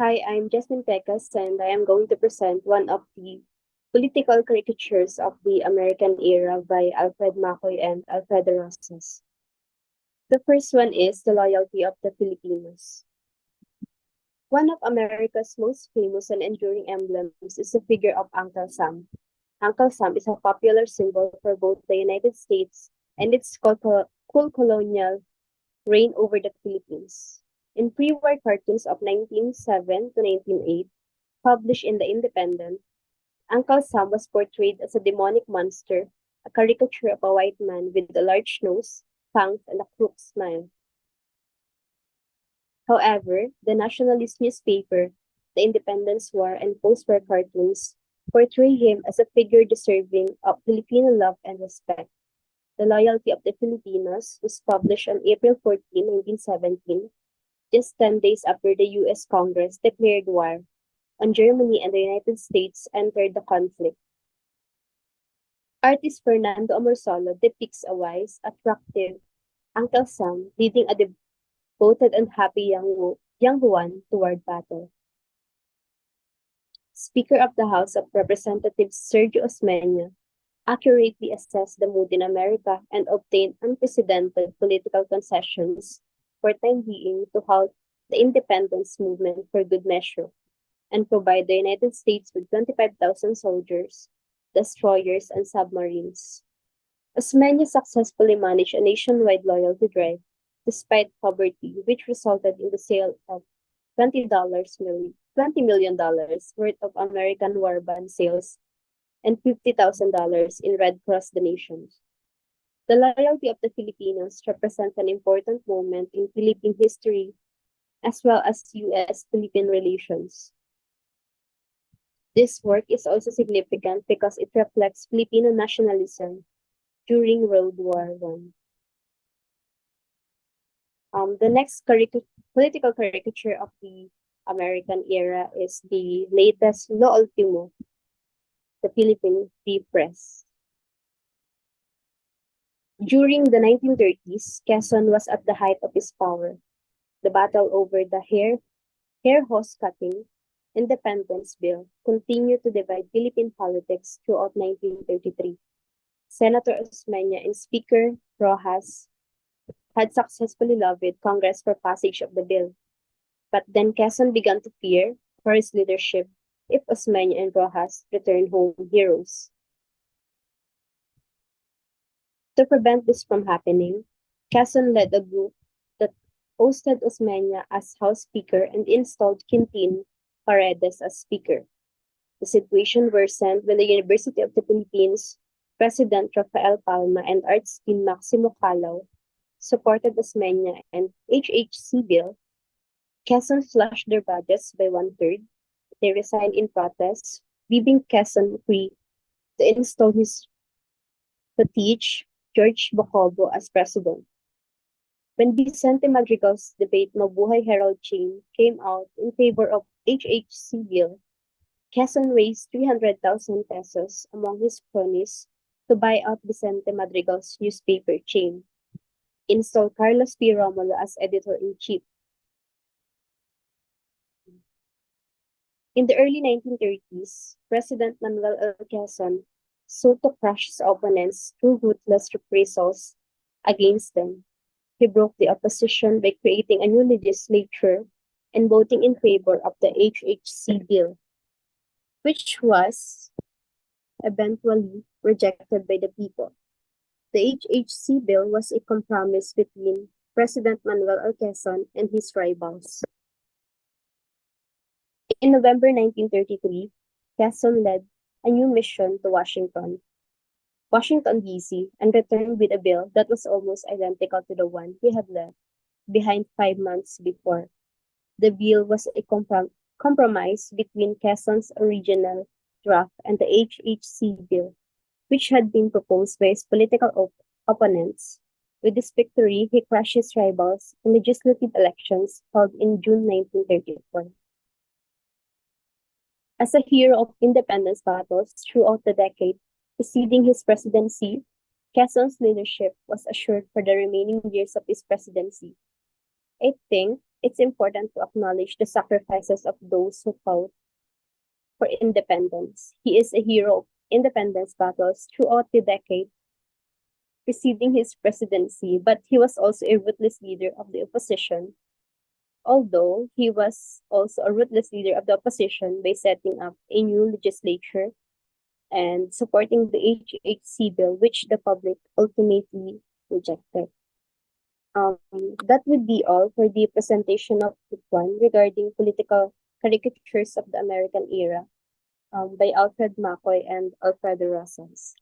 Hi, I'm Jasmine Fiecas, and I am going to present one of the political caricatures of the American era by Alfred McCoy and Alfred Rosas. The first one is the loyalty of the Filipinos. One of America's most famous and enduring emblems is the figure of Uncle Sam. Uncle Sam is a popular symbol for both the United States and its cool colonial reign over the Philippines. In pre-war cartoons of 1907 to 1908, published in The Independent, Uncle Sam was portrayed as a demonic monster, a caricature of a white man with a large nose, fangs, and a crooked smile. However, the nationalist newspaper, The Independence War, and post-war cartoons portray him as a figure deserving of Filipino love and respect. The Loyalty of the Filipinos was published on April 14, 1917, just 10 days after the U.S. Congress declared war on Germany and the United States entered the conflict. Artist Fernando Amorsolo depicts a wise, attractive Uncle Sam leading a devoted and happy young Juan toward battle. Speaker of the House of Representatives Sergio Osmeña accurately assessed the mood in America and obtained unprecedented political concessions for time being to halt the independence movement for good measure and provide the United States with 25,000 soldiers, destroyers, and submarines. Osmeña successfully managed a nationwide loyalty drive despite poverty, which resulted in the sale of $20 million worth of American war bond sales and $50,000 in Red Cross donations. The loyalty of the Filipinos represents an important moment in Philippine history as well as U.S.-Philippine relations. This work is also significant because it reflects Filipino nationalism during World War I. The next political caricature of the American era is the latest Lo Ultimo, the Philippine Free Press. During the 1930s, Quezon was at the height of his power. The battle over the hair hose cutting independence bill continued to divide Philippine politics throughout 1933. Senator Osmeña and Speaker Rojas had successfully lobbied Congress for passage of the bill. But then Quezon began to fear for his leadership if Osmeña and Rojas returned home heroes. To prevent this from happening, Quezon led a group that ousted Osmeña as House Speaker and installed Quintin Paredes as Speaker. The situation worsened when the University of the Philippines President Rafael Palma and Arts Dean Maximo Calao supported Osmeña and HHC bill. Quezon slashed their budgets by one-third. They resigned in protest, leaving Quezon free to install his liege, George Bocobo, as president. When Vicente Madrigal's debate Mabuhay Herald Chain came out in favor of HHC bill, Quezon raised 300,000 pesos among his cronies to buy out Vicente Madrigal's newspaper chain, installed Carlos P. Romulo as editor-in-chief. In the early 1930s, President Manuel L. Quezon sought to crush his opponents through ruthless reprisals against them. He broke the opposition by creating a new legislature and voting in favor of the HHC bill, which was eventually rejected by the people. The HHC bill was a compromise between President Manuel L. Quezon and his rivals. In November 1933, Quezon led a new mission to Washington, D.C., and returned with a bill that was almost identical to the one he had left behind 5 months before. The bill was a compromise between Quezon's original draft and the HHC bill, which had been proposed by his political opponents. With this victory, he crushed his rivals in legislative elections held in June 1934. As a hero of independence battles throughout the decade preceding his presidency, Quezon's leadership was assured for the remaining years of his presidency. I think it's important to acknowledge the sacrifices of those who fought for independence. He is a hero of independence battles throughout the decade preceding his presidency, but he was also a ruthless leader of the opposition, although he was also a ruthless leader of the opposition by setting up a new legislature and supporting the HHC bill, which the public ultimately rejected. That would be all for the presentation of book one regarding political caricatures of the American era by Alfred McCoy and Alfredo Rosas.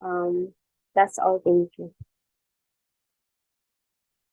Um, that's all. Thank you.